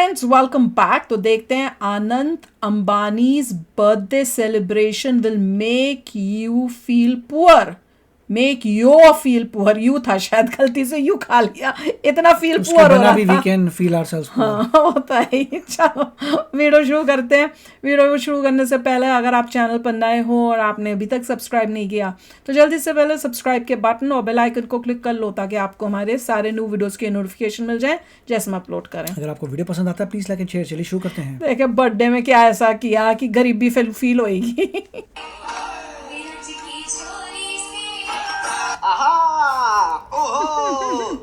Friends welcome back. तो देखते हैं Anant Ambani's birthday celebration will make you feel poor, make you feel poor. You था शायद, गलती से यू खा लिया, इतना फील पुअर हो रहा भी था। We can feel ourselves poor. हाँ होता है। चलो वीडियो शुरू करते हैं। वीडियो शुरू करने से पहले अगर आप चैनल पर नए हो और आपने अभी तक सब्सक्राइब नहीं किया तो जल्दी से पहले सब्सक्राइब के बटन और बेल आइकन को क्लिक कर लो ताकि आपको हमारे सारे न्यू वीडियोस के नोटिफिकेशन मिल जाए जैसे हम अपलोड करें। अगर आपको वीडियो पसंद आता है प्लीज लाइक एंड शेयर। चलिए शुरू करते हैं। देखे बर्थडे में क्या ऐसा किया कि गरीबी फील होएगी।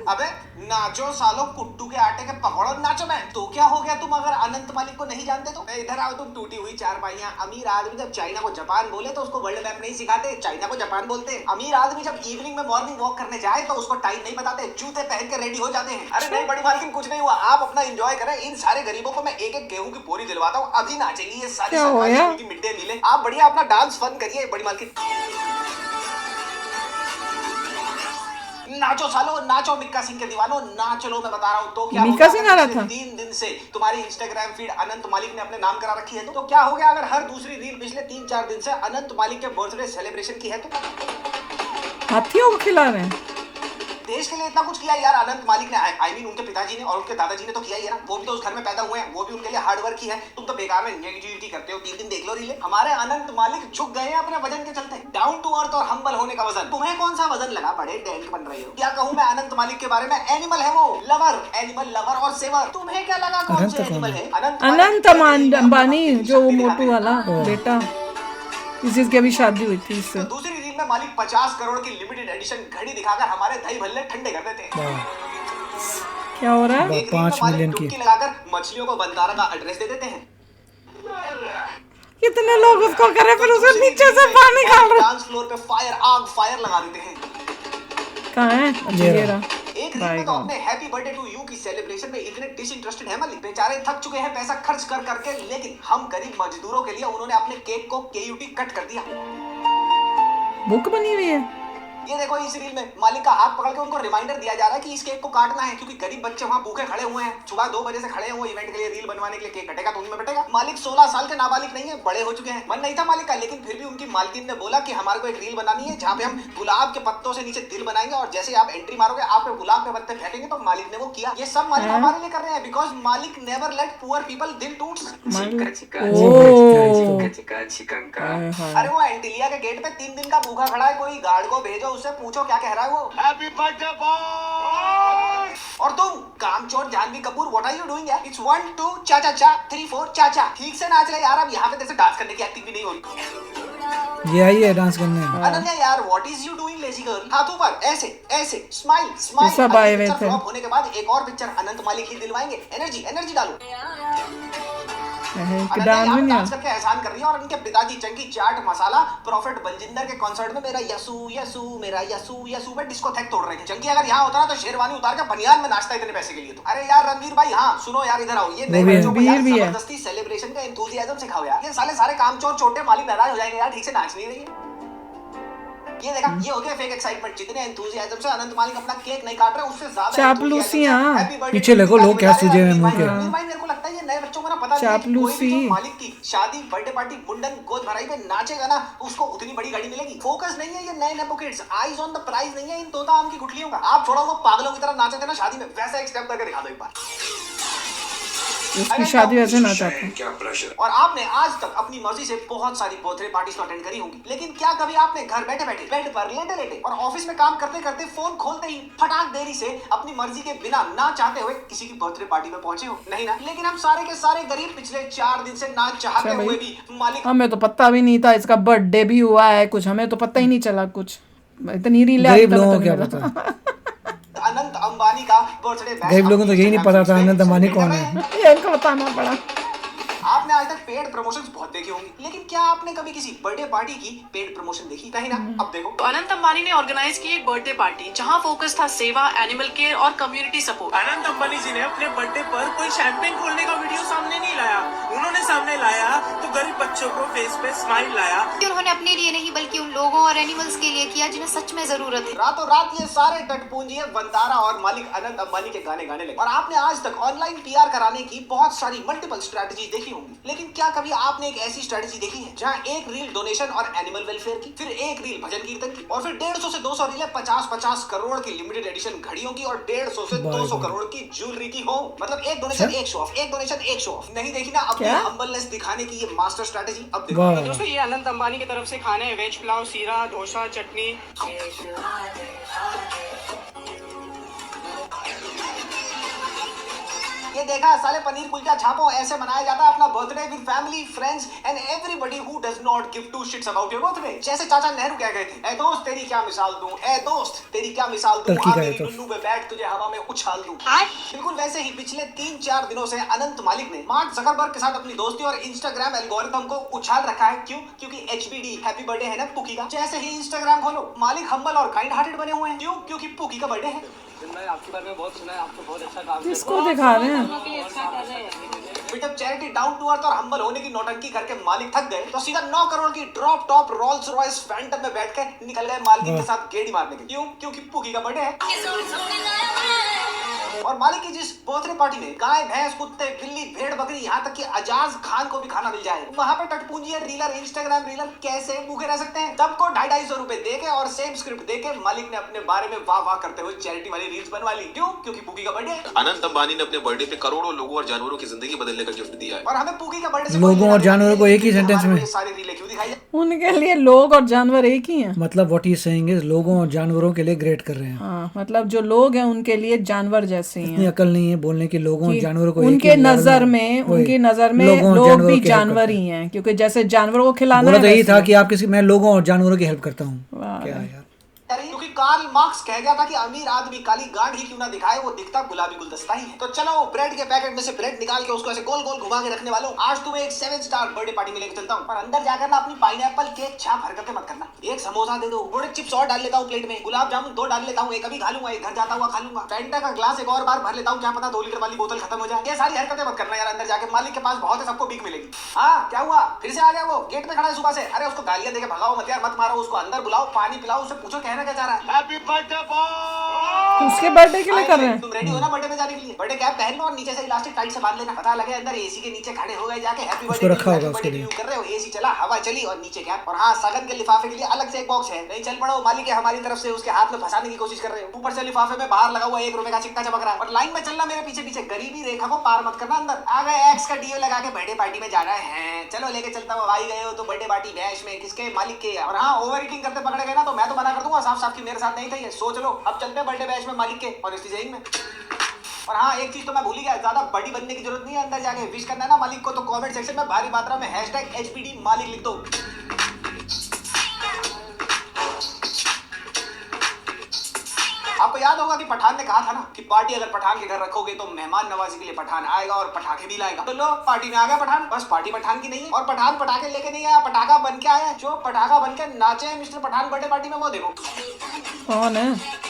अबे नाचो सालो, कुट्टू के आटे के पकौड़ो नाचो। मैं तो क्या हो गया, तुम अगर अनंत मालिक को नहीं जानते तो इधर आओ। तुम टूटी हुई चारपाइयां। अमीर आदमी जब चाइना को जापान बोले तो उसको वर्ल्ड मैप नहीं सिखाते, चाइना को जापान बोलते। अमीर आदमी जब इवनिंग में मॉर्निंग वॉक करने जाए तो उसको टाइम नहीं बताते, जूते पहन के रेडी हो जाते हैं। अरे नहीं बड़ी मालकिन, कुछ नहीं हुआ, आप अपना एंजॉय करें। इन सारे गरीबों को मैं एक एक गेहूं की बोरी दिलवाता हूँ, अभी नाचेंगी ये सारी सरकारी की मिड डे मील। आप बढ़िया अपना डांस फन करिए बड़ी मालकिन। नाचो सालो नाचो, मिक्का सिंह के दीवानो नाच लो। मैं बता रहा हूँ तो क्या मिक्का सिंह आ रहा था। 3 दिन से तुम्हारी इंस्टाग्राम फीड अनंत मालिक ने अपने नाम करा रखी है तो क्या हो गया अगर हर दूसरी रील पिछले 3-4 दिन से अनंत मालिक के बर्थडे सेलिब्रेशन की है तो? हाथियों को खिला रहे हैं। देश के लिए इतना कुछ किया यार अनंत मालिक ने। आई मीन उनके पिताजी ने और उनके दादाजी ने तो किया ही है ना, वो भी तो उस घर में पैदा हुए हैं, वो भी उनके लिए हार्ड वर्क ही है। तुम तो बेकार में नेगेटिविटी करते हो। 3 दिन देख लो रीले। हमारे अनंत मालिक झुक गए हैं अपने वजन के चलते, डाउन टू अर्थ और हम्बल होने का वजन। तुम्हें कौन सा वजन लगा, बड़े डेंट बन रहे हो। क्या कहूं मैं अनंत मालिक के बारे में, एनिमल है वो, लवर, एनिमल लवर और सेवर। तुम्हें क्या लगा कौन से एनिमल है? अनंत अंबानी जो मोटू वाला बेटा, इस चीज की अभी शादी हुई थी इससे। दूसरी रील में मालिक 50 करोड़ की लिमिटेड एडिशन घड़ी दिखाकर हमारे दही भल्ले ठंडे कर देते हैं। क्या हो रहा है? 5 मिलियन की लगाकर मछलियों को बंदारा का एड्रेस दे देते हैं। कितने लोग उसको करे फिर उसे नीचे से पानी निकाल रहे। डांस फ्लोर पे आग फायर लगा देते हैं। कहाँ है? ये रहा। एक रील में तो अपने हैप्पी बर्थडे टू यू की सेलिब्रेशन में इतने डिसइंटरेस्टेड है मालिक, बेचारे थक चुके हैं पैसा खर्च कर करके, लेकिन हम गरीब मजदूरों के लिए उन्होंने अपने केक को केयूटी कट कर दिया। बुक बनी हुई है। ये देखो इस रील में मालिक का हाथ पकड़ के उनको रिमाइंडर दिया जा रहा है कि इस केक को काटना है, क्योंकि गरीब बच्चे वहां भूखे खड़े हुए हैं, सुबह 2 बजे से खड़े हुए इवेंट के लिए, रील बनवाने के लिए। केक कटेगा तो उनमें बटेगा। मालिक 16 साल के नाबालिग नहीं है, बड़े हो चुके हैं। मन नहीं था मालिक का, लेकिन फिर भी उनकी मालकिन ने बोला कि हमारे को एक रील बनानी है जहाँ पे हम गुलाब के पत्तों से नीचे दिल बनाएंगे और जैसे आप एंट्री मारोगे आप पे गुलाब के पत्ते फेंकेंगे। तो मालिक ने वो किया। ये सब मालिक हमारे लिए कर रहे हैं, बिकॉज मालिक नेवर लेट पुअर पीपल दिल टूट्स। अरे वो एंटिलिया के गेट पे 3 दिन का भूखा खड़ा है, कोई गार्ड को भेजो, उससे पूछो क्या कह रहा है वो। Happy birthday boy. और तुम कामचोर Janhvi Kapoor, what are you doing यार? इट्स 1 2 चा चा चा 3 4 चा चा। ठीक से नाच ले यार, अब यहाँ पे तेरे से डांस करने की एक्टिंग भी नहीं हो रही। ये आई है डांस करने। अनन्या यार, what is you doing lazy girl? हाथों पर ऐसे ऐसे स्माइल स्माइल। सब आए हुए थे। फ्लॉप होने के बाद एक और पिक्चर अनंत मालिक ही दिलवाएंगे। एनर्जी एनर्जी डालो। डांस करके एहसान कर रही है और उनके पिताजी चंकी चाट मसाला प्रॉफिट बलजिंदर के कॉन्सर्ट में मेरा यसू यसू मेरा यसू यसू में डिस्को थैक तोड़ रहे थे। चंकी अगर यहाँ होता ना तो शेरवानी उतार के बनियान में नाचता इतने पैसे के लिए तो। अरे यार रणवीर भाई, हाँ सुनो यार, इधर आओ। ये नए बच्चों को यार जबरदस्ती सेलिब्रेशन का एंथुसियाज्म सिखाओ यार। ये सारे कामचोर छोटे मालिक नाराज हो जाएंगे यार, ठीक से नाच नहीं रही है। ये देखा, ये हो गया फेक एक्साइटमेंट। जितने एंथुसियाज्म से अनंत मालिक अपना केक नहीं काट रहे, उससे ज्यादा चापलूसियां। पीछे देखो लोग क्या सूझे हुए मुंह के। भाई मेरे को लगता है ये नए बच्चों को ना पता नहीं है कि मालिक की शादी, बर्थडे पार्टी, मुंडन, गोद भराई में नाचेगा ना उसको उतनी बड़ी गाड़ी मिलेगी। फोकस नहीं है ये नए nepo kids, eyes on the prize नहीं है इन तोता आम की गुठलियों का। आप थोड़ा वो पागलों की तरह नाचे थे ना शादी में, वैसा एक स्टेप करके दिखा दो एक बार। उसकी शादी वैसे ना चाहते। क्या प्रेशर। और आपने आज तक अपनी मर्जी से बहुत सारी बर्थडे पार्टीज तो अटेंड करी होंगी, लेकिन क्या कभी आपने घर बैठे बैठे बेड पर लेटे लेटे और ऑफिस में काम करते करते फोन खोलते ही फटाक देरी से अपनी मर्जी के बिना ना चाहते हुए किसी की बर्थडे पार्टी में पहुंचे हो? नहीं ना। लेकिन हम सारे के सारे गरीब पिछले 4 दिन से ना चाहते हुए भी मालिक, हमें तो पता भी नहीं था इसका बर्थडे भी हुआ है, कुछ हमें तो पता ही नहीं चला। कुछ इतनी रील गरीब लोगों को क्या पता। अनंत अंबानी का बर्थडे। गरीब लोगों को तो यही नहीं पता था अनंत अंबानी कौन है। ये इनको बताना पड़ा। आप आपने आज तक पेड प्रमोशंस बहुत देखे होंगे, लेकिन क्या आपने कभी किसी बर्थडे पार्टी की पेड प्रमोशन देखी? नहीं ना। अब देखो, तो अनंत अंबानी ने ऑर्गेनाइज की एक बर्थडे पार्टी जहां फोकस था सेवा, एनिमल केयर और कम्युनिटी सपोर्ट। अनंत अंबानी जी ने अपने बर्थडे पर कोई शैंपेन खोलने का वीडियो सामने नहीं लाया, उन्होंने सामने लाया तो गरीब बच्चों को फेस पे स्माइल लाया। उन्होंने अपने लिए नहीं बल्कि उन लोगों और एनिमल्स के लिए किया जिन्हें सच में जरूरत है। रातों रात ये सारे टटपूंजी वंतारा और मालिक अनंत अंबानी के गाने गाने लगे। और आपने आज तक ऑनलाइन पीआर कराने की बहुत सारी मल्टीपल स्ट्रेटजी देखी होंगी, लेकिन क्या कभी आपने एक ऐसी स्ट्रेटजी देखी है जहां एक रील डोनेशन और एनिमल वेलफेयर की, फिर एक रील भजन कीर्तन की, और फिर 150 से 200 रीलें 50-50 करोड़ की लिमिटेड एडिशन घड़ियों की और 150 से 200 करोड़ की ज्वेलरी की हो? मतलब एक डोनेशन एक शो ऑफ, एक डोनेशन एक शो ऑफ। नहीं देखी ना अपनी हम्बलनेस दिखाने की ये मास्टर स्ट्रेटजी? अब देखो वाह दोस्तों, ये अनंत अंबानी की तरफ से खाने हैं वेज पुलाव, सीरा, डोसा, चटनी। ये देखा साले पनीर कुलचा छापो, ऐसे मनाया जाता है अपना birthday with family, friends and everybody who does not give two shits about your birthday. जैसे चाचा नेहरू कह गए थे, ए दोस्त तेरी क्या मिसाल दूं, ए दोस्त तेरी क्या मिसाल दूं, टर्की आ का मेरी है तो। टुल्लू पे बैठ तुझे हवा में उछाल दूं। बिल्कुल वैसे ही पिछले 3-4 दिनों से अनंत मालिक ने मार्क जकरबर्ग के साथ अपनी दोस्ती और इंस्टाग्राम एल्गोरिथम को उछाल रखा है। क्यों? क्योंकि HBD हैप्पी बर्थडे है ना पुकी का। जैसे ही इंस्टाग्राम खोलो, मालिक हम्बल और काइंड हार्टेड बने हुए हैं। क्यों? क्योंकि पुकी का बर्थडे है। मैं आपके बारे में बहुत सुना है, आपको बहुत अच्छा काम किसको दिखा रहे हैं? फिर जब चैरिटी डाउन टू अर्थ और हम्बल होने की नौटंकी करके मालिक थक गए, तो सीधा 9 करोड़ की drop top Rolls Royce Phantom में बैठ के निकल गए मालकिन के साथ गेड़ी मारने के। क्यों? क्योंकि पुकी का बर्थडे है। और मालिक की जिस बर्थडे पार्टी में गाय, भैंस, कुत्ते, बिल्ली, भेड़, बकरी, यहाँ तक कि अजाज खान को भी खाना मिल जाए, वहाँ पे टटपूंजी रीलर, इंस्टाग्राम रीलर कैसे भूखे रह सकते हैं? सबको 250-250 रुपए देके और सेम स्क्रिप्ट देके मालिक ने अपने बारे में वाह वाह करते हुए चैरिटी वाली रील्स बनवा ली। क्यों? क्योंकि पुकी का बर्थडे है। अनंत अंबानी ने अपने बर्थडे पे करोड़ों लोगों और जानवरों की जिंदगी बदलने का गिफ्ट दिया है। और हमें पुकी का बर्थडे से लोगों और जानवरों को एक ही सेंटेंस में। सारी रीलें क्यों दिखाई? उनके लिए लोग और जानवर एक ही हैं। मतलब व्हाट ही सेइंग इज लोगों और जानवरों के लिए ग्रेट कर रहे हैं। हाँ, मतलब जो लोग हैं उनके लिए जानवर जैसे ही इतनी हैं। अकल नहीं है बोलने की लोगों और कि जानवरों को एक उनके ही लेवल नजर में वही, उनकी नजर में लोगों और लोग जानवरों भी की हेल्प जानवर करते ही हैं, क्योंकि जैसे जानवरों को खिलाना बोला है तो यही वैसे था ही। कि आप किसी मैं लोगों और जानवरों की हेल्प करता हूँ। वाह। क्या यार, क्योंकि कार्ल मार्क्स कह गया था कि अमीर आदमी काली गांड ही क्यों ना दिखाए, वो दिखता गुलाबी गुलदस्ता ही है। तो चलो ब्रेड के पैकेट में से ब्रेड निकाल के उसको ऐसे गोल गोल घुमा के रखने वालों, आज तुम्हें एक 7 स्टार बर्थडे पार्टी में लेकर चलता हूँ। और अंदर जाकर ना अपनी पाइनएप्पल केक छाप हरकतें मत करना। एक समोसा दे दो, थोड़े चिप्स और डाल लेता हूँ प्लेट में, गुलाब जामुन 2 डाल लेता हूँ, एक अभी खा लूंगा, एक घर जाता हुआ खा लूंगा, फैंटा का ग्लास एक और बार भर लेता हूँ, क्या पता 2 लीटर वाली बोतल खत्म हो जाए। ये सारी हरकतें मत करना यार, अंदर जाके मालिक के पास बहुत है, सबको भीख मिलेगी। हाँ क्या हुआ, फिर से आ गया वो, गेट पे खड़ा है सुबह से। अरे उसको गालियां देके भगाओ मत यार, मत मारो उसको, अंदर बुलाओ, पानी पिलाओ, उससे पूछो कहना क्या चाह रहा है। हैप्पी बर्थडे तो उसके बर्थडे के लिए कर रहे हैं। तुम रेडी हो ना बर्थडे में जाने के लिए? बर्थडे कैप पहन लो और नीचे से इलास्टिक टाइट से बांध लेना। पता लगे अंदर एसी के नीचे खड़े हो गए जाके, हैप्पी उसको रखा होगा उसके लिए। कर रहे हो, एसी चला, हवा चली और नीचे कैप। और हाँ, सगन के लिफाफे के लिए अलग से एक बॉक्स है, नहीं चल पड़ो, मालिक है हमारी तरफ से उसके हाथ में फंसाने की कोशिश कर रहे हो। ऊपर से लिफाफे में बाहर लगा हुआ 1 रुपए का सिक्का चमक रहा है। और लाइन में चलना मेरे पीछे पीछे, गरीबी रेखा को पार मत करना। अंदर आ गए, एक्स का डीओ लगा के बर्थडे पार्टी में जाना है, चलो लेके चलता हूँ। आई गए हो तो बर्थडे पार्टी बैश में किसके? मालिक के। और हाँ, ओवर ईटिंग करते पकड़े गए ना तो मैं तो मना कर दूंगा साफ साफ कि मेरे साथ नहीं था ये। सोच लो, अब चलते हैं बर्थडे बैश में मालिक के और इसी जैन में। और हाँ, एक चीज तो मैं भूल ही गया, ज्यादा बड़ी बनने की जरूरत नहीं है। अंदर जाके विश करना है ना मालिक को तो कमेंट सेक्शन में भारी मात्रा में #HBD मालिक लिख दो। आपको याद होगा कि पठान ने कहा था ना कि पार्टी अगर पठान के घर रखोगे तो मेहमान नवाजी के लिए पठान आएगा और पटाखे भी लाएगा। तो लो, पार्टी में आ गया पठान। बस पार्टी पठान की नहीं है, और पठान पटाखे लेके नहीं आया, पटाखा बन के आया। जो पटाखा बन के नाचे हैं मिस्टर पठान बर्थडे पार्टी में, वो देखो कौन है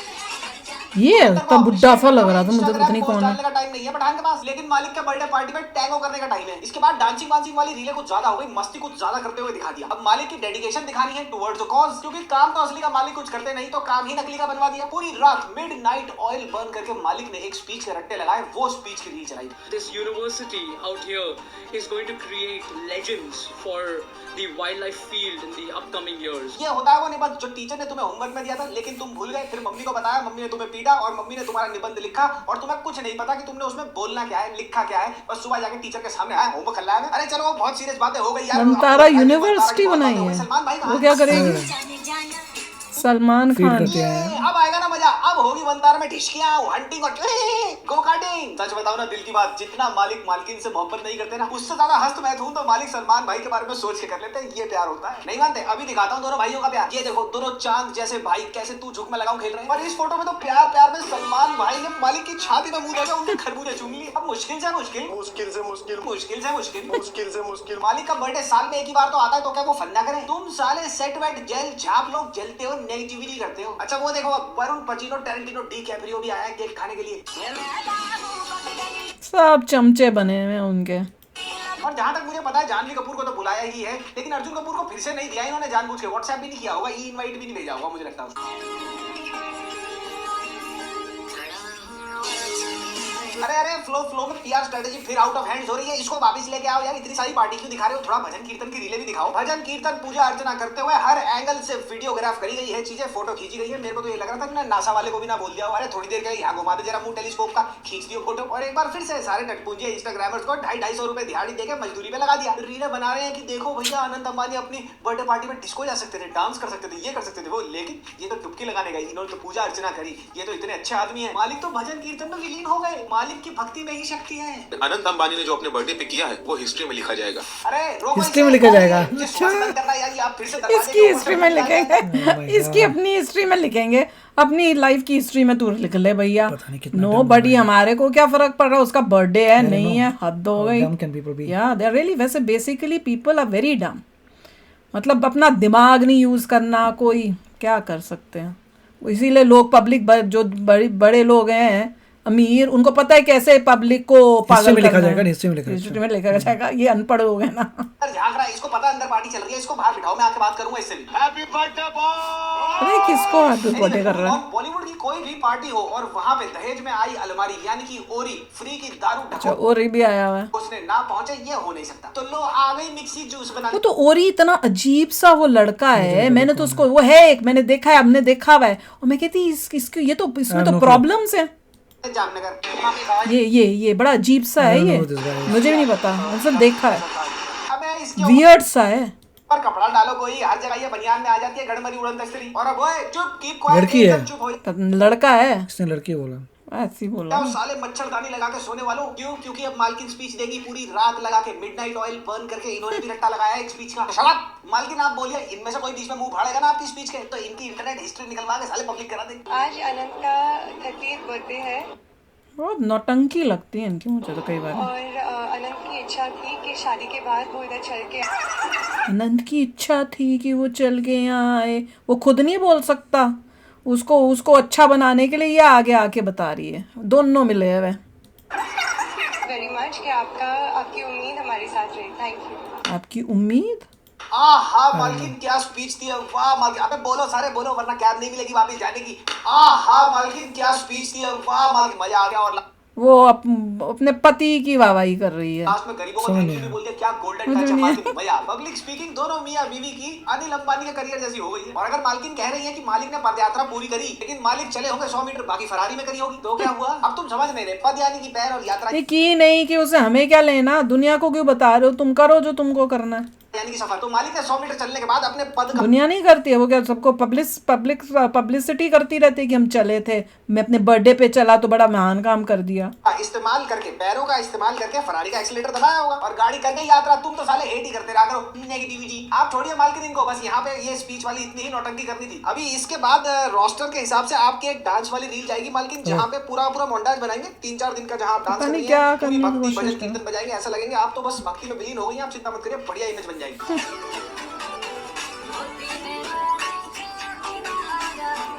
ये? तब बुढ़ा सा लग रहा था मुझे, पता नहीं कौन है। का टाइम नहीं है पठान के पास, लेकिन मालिक के बर्थडे पार्टी में टैंगो करने का टाइम है। इसके बाद डांसिंग वांसिंग वाली रीलें कुछ ज्यादा हो गई, मस्ती कुछ ज्यादा करते हुए दिखा दिया। अब मालिक की डेडिकेशन दिखानी है टुवर्ड्स द कॉज, क्योंकि काम तो असली का मालिक कुछ करते नहीं तो काम ही नकली का बनवा दिया। पूरी रात मिडनाइट ऑयल बर्न करके मालिक ने एक स्पीच के रट्टे लगाए, वो स्पीच की रील चलाई। This university out here is going to create legends for the wildlife field in the upcoming years. ये होता है वो निबंध जो टीचर ने तुम्हें होमवर्क में दिया था, लेकिन तुम भूल गए। फिर मम्मी को बताया, मम्मी ने तुम्हें पीटा और मम्मी ने तुम्हारा निबंध लिखा और तुम्हें कुछ नहीं पता कि तुमने उसमें बोलना क्या है, लिखा क्या है। बस सुबह जाके टीचर के सामने आया, होमवर्क कर लाया। अरे चलो, बहुत सीरियस बातें हो गई यार। नमतारा यूनिवर्सिटी बनाई है, सलमान भाई वो क्या करेगी? सलमान खान। अब आएगा ना मजा, अब होगी भी बनता है, मैं ढिशकियां हंटिंग और गो कार्टिंग। सच बताओ ना, दिल की बात, जितना मालिक मालकिन से मोहब्बत नहीं करते ना, उससे ज्यादा हस्त मैथून तो मालिक सलमान भाई के बारे में सोच के कर लेते हैं। ये प्यार होता है, नहीं मानते? अभी दिखाता हूँ दोनों भाइयों का प्यार। ये देखो दोनों चांद जैसे भाई कैसे तू झुक में लगाऊं खेल रहे हैं। और इस फोटो में तो प्यार प्यार में सलमान भाई ने मालिक की छाती में मुंह डाला, उनके खरबूजे चूम लिए। अब मुश्किल से मुश्किल मालिक का बर्थडे साल में एक ही बार तो आता है, तो क्या वो फन ना करें? तुम साले सेट वेट जेल झाप लोग जलते हो, नेगेटिविटी करते हो। अच्छा वो देखो, वरुण पचिनो टेरेंटिनो डिकैप्रियो भी आया है केक खाने के लिए। सब चमचे बने हुए हैं उनके। और जहां तक मुझे पता है जानवी कपूर को तो बुलाया ही है, लेकिन अर्जुन कपूर को फिर से नहीं दिया इन्होंने, जानबूझ के व्हाट्सएप भी नहीं किया होगा, ई इनवाइट भी नहीं भेजा होगा मुझे लगता है। अरे फ्लो में पीआर स्ट्रेटेजी फिर आउट ऑफ हैंड्स हो रही है, इसको वापस लेके आओ यार। इतनी सारी पार्टी क्यों दिखा रहे हो? थोड़ा भजन कीर्तन की रीलें भी दिखाओ। भजन कीर्तन पूजा अर्चना करते हुए हर एंगल से वीडियोग्राफ करी गई है, चीजें फोटो खींची गई है। मेरे को तो ये लग रहा था कि नासा वाले को भी ना बोल दिया, अरे थोड़ी देर के लिए यहाँ घुमा दे जरा मुंह टेलीस्कोप का, खींच दियो फोटो। और एक बार फिर से सारे नटपुंजे इंस्टाग्रामर्स को 250-250 रुपए दिहाड़ी देके मजदूरी पे लगा दिया। रीलें बना रहे हैं कि देखो भैया अनंत अंबानी अपनी बर्थडे पार्टी में डिस्को जा सकते थे, डांस कर सकते थे, ये कर सकते थे वो, लेकिन ये तो डुबकी लगाने गई, इन्होंने तो पूजा अर्चना करी। ये तो इतने अच्छे आदमी है। मालिक तो भजन कीर्तन में विलीन हो गए। मालिक की भक्ति में ही शक्ति है। अनंत अंबानी ने जो अपने बर्थडे पे किया है वो हिस्ट्री में लिखा जाएगा। अरे हिस्ट्री में लिखा जाएगा। अच्छा, इसकी हिस्ट्री में लिखेंगे, इसकी अपनी हिस्ट्री में लिखेंगे, अपनी लाइफ की हिस्ट्री में तू लिख ले भैया। नो बडी, हमारे को क्या फर्क पड़ रहा है? उसका बर्थडे है नहीं है, हद हो गई यार। दे आर रियली, वैसे basically people are very dumb. मतलब अपना दिमाग नहीं यूज करना, कोई क्या कर सकते हैं। इसीलिए लोग पब्लिक जो बड़े लोग हैं अमीर, उनको पता है कैसे पब्लिक को पागल करना है। हिस्ट्री में लिखा जाएगा। ये अनपढ़ हो गए ना। इसको पता अंदर पार्टी चल रही है, इसको बाहर बिठाओ, मैं आके बात करूंगा इससे भी। Happy birthday boy. अरे किसको हैप्पी बर्थडे कर रहा है? बॉलीवुड की कोई भी पार्टी हो और वहां पे दहेज में आई अलमारी यानी कि ओरी फ्री की दारू अच्छा, ओरी भी आया हुआ है। उसने ना पहुंचे, ये हो नहीं सकता। तो लो आ गई मिक्सी जूस बना। वो तो ओरी इतना अजीब सा वो लड़का है, मैंने तो उसको, वो है एक, मैंने देखा है, हमने देखा हुआ है, और मैं कहती इसको ये तो इसमें तो प्रॉब्लम्स है। जामनगर ये बड़ा अजीब सा है, ये मुझे भी नहीं पता, मैंने सिर्फ देखा है, अबे इसके वियर्ड सा है। पर कपड़ा डालो कोई, हर जगह ये बनियान में आ जाती है गड़मरी उड़न तस्तरी। और अब ओए चुप, कीप क्वाइट, लड़की है। चुप हो। लड़का है, इसने लड़की बोला, ऐसी बोला। तो साले मच्छरदानी लगा के सोने वालों, क्यों? क्योंकि अब मालकिन स्पीच देगी पूरी रात लगा के, मिडनाइट ऑयल बर्न करके इन्होंने भी रट्टा लगाया है एक स्पीच का। शट अप मालकिन, आप बोलिए, इनमें से कोई बीच में मुंह फाड़ेगा ना आपकी स्पीच के, तो इनकी इंटरनेट हिस्ट्री निकलवा के साले पब्लिक करा देंगे। आज अनंत का 30th बर्थडे है बहुत नौटंकी लगती है इनकी मुझे तो कई बार। और अनंत की इच्छा थी कि शादी के बाद वो इधर चल के, अनंत की इच्छा थी कि वो चल के यहाँ आए, वो खुद नहीं बोल सकता, उसको अच्छा बनाने के लिए ये आगे आके बता रही है, दोनों मिले हुए। वेरी मच कि आपकी उम्मीद हमारे साथ रही। Thank you. आपकी उम्मीद? आहा मालकिन क्या स्पीच दी है, वाह मालकिन। अबे बोलो सारे बोलो, वरना कैब नहीं मिलेगी वापस जाने की। आहा मालकिन क्या स्पीच दी है, वाह मालकिन, मजा आ गया। और वो अपने पति की वाहवाही कर रही है। लास्ट में गरीबों को थैंक यू भी बोल दिया, क्या गोल्डन टच है मालकिन, मजा। पब्लिक स्पीकिंग दोनों मियां बीवी की अनिल अंबानी के करियर जैसी हो गई है। और अगर मालकिन कह रही है कि मालिक ने पदयात्रा पूरी करी, लेकिन मालिक चले होंगे 100 मीटर, बाकी फरारी में करी होगी, तो क्या हुआ? अब तुम समझ नहीं रहे, पद यानी कि पैर और यात्रा की नहीं कि उसे हमें क्या लेना, दुनिया को क्यों बता रहे हो? तुम करो जो तुमको करना है, यानी कि सफर। तो मालिक ने 100 मीटर चलने के बाद अपने पद का, दुनिया नहीं करती है वो, क्या सबको पब्लिसिटी करती रहती है कि हम चले थे, मैं अपने बर्थडे पे चला तो बड़ा महान काम कर दिया। इस्तेमाल करके, पैरों का इस्तेमाल करके फरारी का एक्सीलेटर दबाया होगा और गाड़ी कर गई यात्रा। तुम तो साले हेट ही करते रहा करो, नेगेटिविटी। आप छोड़िए मालकिन इनको, बस यहाँ पे ये स्पीच वाली इतनी ही नौटंकी करनी थी। अभी इसके बाद रोस्टर के हिसाब से आपकी एक डांस वाली रील जाएगी मालकिन, जहाँ पे पूरा मोन्टाज बनाएंगे 3-4 दिन का, जहाँ आप डांस करेंगे, भक्ति भजन कीर्तन बजाएंगे, ऐसा लगेंगे आप तो बस भक्ति में विलीन हो गई। आप चिंता मत करिए, बढ़िया इमेज बन जाएगी।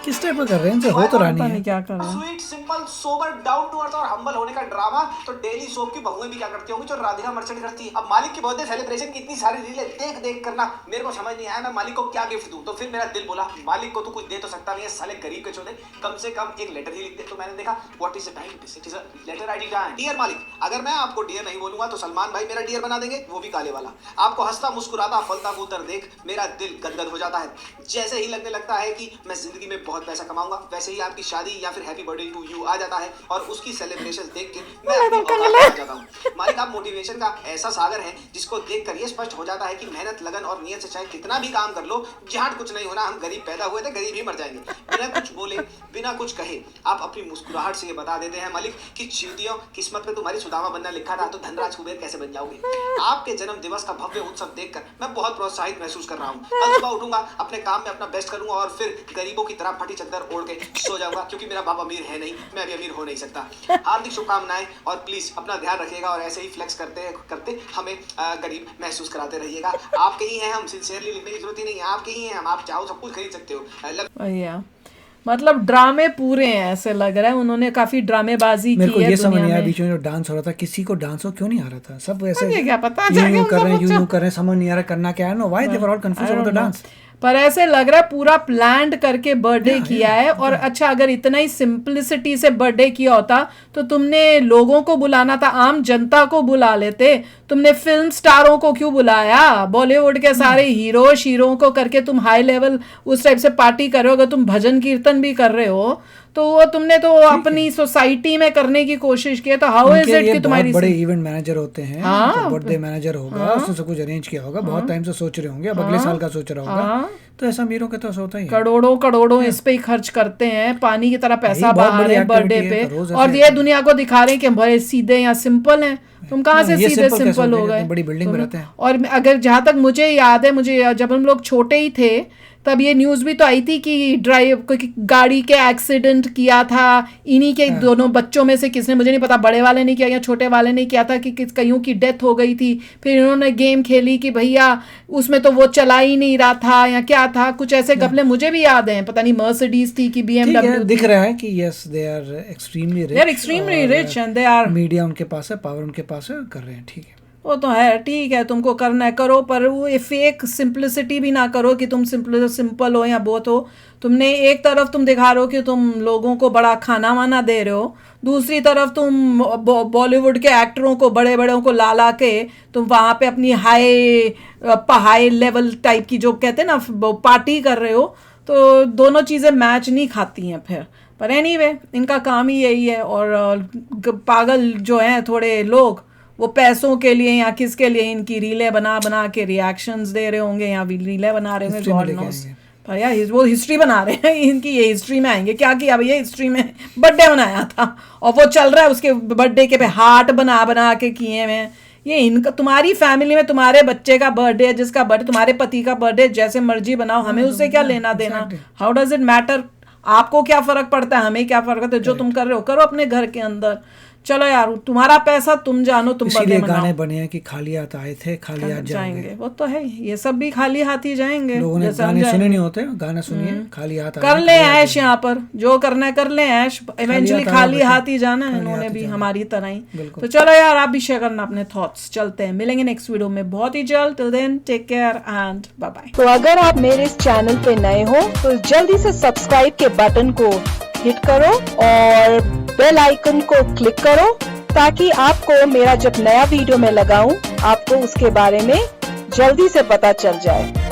किस टाइप का कर रहे हैं इनसे? हो तो रानी है, क्या कर रहे हैं। Sweet simple sober down to earth और हम्बल होने का ड्रामा तो डेली सोप की बहुएं भी क्या करती होंगी जो राधिका मर्चेंट करती है। अब मालिक की बर्थडे सेलिब्रेशन की इतनी सारी रीलें देख करना मेरे को समझ नहीं आया मैं मालिक को क्या गिफ्ट दूं। तो फिर मेरा दिल बोला मालिक को तो कुछ दे तो सकता नहीं है, साले गरीब के चोदे, कम से कम एक लेटर ही लिख दे। तो मैंने देखा what is it is a letter I did. Dear मालिक, अगर मैं आपको डियर नहीं बोलूंगा तो सलमान भाई मेरा डियर बना देंगे, वो भी काले वाला। आपको हंसता मुस्कुराता फलता फूलता देख मेरा दिल गदगद हो जाता है, जैसे ही लगने लगता है कि मैं जिंदगी में बहुत पैसा कमाऊंगा, वैसे ही आपकी शादी या फिर हैप्पी बर्थडे टू यू आ जाता है और उसकी सेलिब्रेशन देख के मैं अपनी औकात में आ जाता हूँ। मालिक, आप मोटिवेशन का ऐसा सागर है जिसको देखकर ये स्पष्ट हो जाता है कि मेहनत, लगन और नियत से चाहे कितना भी काम कर लो, झाट कुछ नहीं होना। हम गरीब पैदा हुए थे, गरीब ही मर जाएंगे। बिना कुछ बोले, बिना कुछ कहे आप अपनी मुस्कुराहट से ये बता देते हैं मालिक कि चींटियों, किस्मत पे तुम्हारी सुदामा बनना लिखा था तो धनराज कुबेर कैसे बन जाओगे। आपके जन्म दिवस का भव्य उत्सव देखकर मैं बहुत प्रोत्साहित महसूस कर रहा हूँ। कल सुबह उठूंगा, अपने काम में अपना बेस्ट करूंगा और फिर गरीबों की तरह फटी चद्दर ओढ़ के सो जाऊंगा, क्योंकि मेरा बाप अमीर है नहीं, मैं भी अमीर हो नहीं सकता। हार्दिक शुभकामनाएं और प्लीज अपना ध्यान रखिएगा और ऐसे ही फ्लेक्स करते करते हमें गरीब महसूस कराते रहिएगा। आपके ही हैं हम, सिंसियरली लिखने की जरूरत ही नहीं है, आपके ही हैं हम, आप चाहो सब कुछ खरीद सकते हो। भैया मतलब ड्रामे पूरे हैं, ऐसे लग रहा है उन्होंने काफी ड्रामेबाजी मेरे की को है ये समझ दुनिया नहीं आया में। बीच में जो डांस हो रहा था, किसी को डांस हो क्यों नहीं आ रहा था, सब ऐसे मुझे क्या पता, यूं जाके यूं कर रहे हैं, उनको यूं कर रहे हैं, समझ नहीं आ रहा करना क्या है। Know why they were all confuse about the dance. पर ऐसे लग रहा है पूरा प्लान्ड करके बर्थडे किया है। और अच्छा, अगर इतना ही सिंपलिसिटी से बर्थडे किया होता तो तुमने लोगों को बुलाना था, आम जनता को बुला लेते। तुमने फिल्म स्टारों को क्यों बुलाया? बॉलीवुड के सारे हीरों को करके तुम हाई लेवल उस टाइप से पार्टी कर रहे हो। अगर तुम भजन कीर्तन भी कर रहे हो तो वो तुमने तो अपनी सोसाइटी में करने की कोशिश की है। तो हाउ इज इट कि तुम्हारी बड़े इवेंट मैनेजर होते हैं, तो बर्थडे मैनेजर होगा, उसने सब कुछ अरेंज किया होगा, बहुत टाइम से सोच रहे होंगे, अब अगले साल का सोच रहा होगा। तो ऐसा अमीरों के तो होता ही है, करोड़ों इस पे ही खर्च करते हैं, पानी की तरह पैसा बहुत बहा बड़ी रहे हैं बर्थडे activity है, पे, रोज और ऐसे ये दुनिया को दिखा रहे हैं कि बड़े सीधे या सिंपल हैं। तुम कहाँ से ये सीधे simple कैसे सिंपल हो हो गए? गए? इतनी बड़ी बिल्डिंग में रहते हैं। और अगर जहाँ तक मुझे याद है, मुझे जब हम लोग छोटे ही थे तब ये न्यूज़ भी तो आई थी कि कोई गाड़ी के एक्सीडेंट किया था इन्हीं के दोनों बच्चों में से किसने, मुझे नहीं पता, बड़े वाले ने किया या छोटे वाले ने किया था, कि कईयों की डेथ हो गई थी। फिर इन्होंने गेम खेली कि भैया उसमें तो वो चला ही नहीं रहा था या क्या था, कुछ ऐसे गपले मुझे भी याद हैं। पता नहीं मर्सिडीज थी कि BMW दिख रहा है कि yes they are extremely rich and they are, media उनके पास है, पावर उनके पास है, कर रहे हैं, ठीक है। वो तो है, ठीक है, तुमको करना है करो, पर वो फेक सिंपलिसिटी भी ना करो कि तुम सिंपल हो या बहुत हो। तुमने एक तरफ तुम दिखा रहे हो कि तुम लोगों को बड़ा खाना वाना दे रहे हो, दूसरी तरफ तुम बॉलीवुड के एक्टरों को, बड़े बड़ों को ला के तुम वहाँ पे अपनी हाई लेवल टाइप की जो कहते हैं ना पार्टी कर रहे हो। तो दोनों चीज़ें मैच नहीं खाती हैं फिर। पर एनीवे, इनका काम ही यही है। और पागल जो हैं थोड़े लोग, वो पैसों के लिए या किसके लिए इनकी रीलें बना के रिएक्शंस दे रहे होंगे या रीलें बना रहे होंगे, गॉड नोस। पर यार वो हिस्ट्री बना रहे हैं, इनकी ये हिस्ट्री में आएंगे। क्या किया भैया हिस्ट्री में? बर्थडे मनाया था और वो चल रहा है, उसके बर्थडे के पे हार्ट बना के किए हुए हैं। ये इनका, तुम्हारी फैमिली में तुम्हारे बच्चे का बर्थडे है, जिसका बर्थडे, तुम्हारे पति का बर्थडे, जैसे मर्जी बनाओ, हमें उससे क्या लेना देना? How does it matter? आपको क्या फर्क पड़ता है, हमें क्या फर्क पड़ता है? जो तुम कर रहे हो करो अपने घर के अंदर। चलो यार, तुम्हारा पैसा तुम जानो, तुम बर्थडे मनाओ। गाने बने हैं कि खाली हाथ आए थे, खाली हाथ जाएंगे। वो तो है, ये सब भी खाली हाथ ही जाएंगे। लोगों ने गाने सुने नहीं होते, गाना सुनिए, खाली हाथ कर ले ऐश, यहाँ पर जो करना है कर ले ऐश, इवेंचुअली खाली हाथ ही जाना है इन्होंने भी, हमारी तरह ही। तो चलो यार, आप भी शेयर करना अपने थॉट्स। चलते हैं, मिलेंगे नेक्स्ट वीडियो में बहुत ही जल्द। Till then take care and bye bye. तो अगर आप मेरे इस चैनल पे नए हो तो जल्दी से सब्सक्राइब के बटन को हिट करो और बेल आइकन को क्लिक करो, ताकि आपको मेरा जब नया वीडियो मैं लगाऊं आपको उसके बारे में जल्दी से पता चल जाए।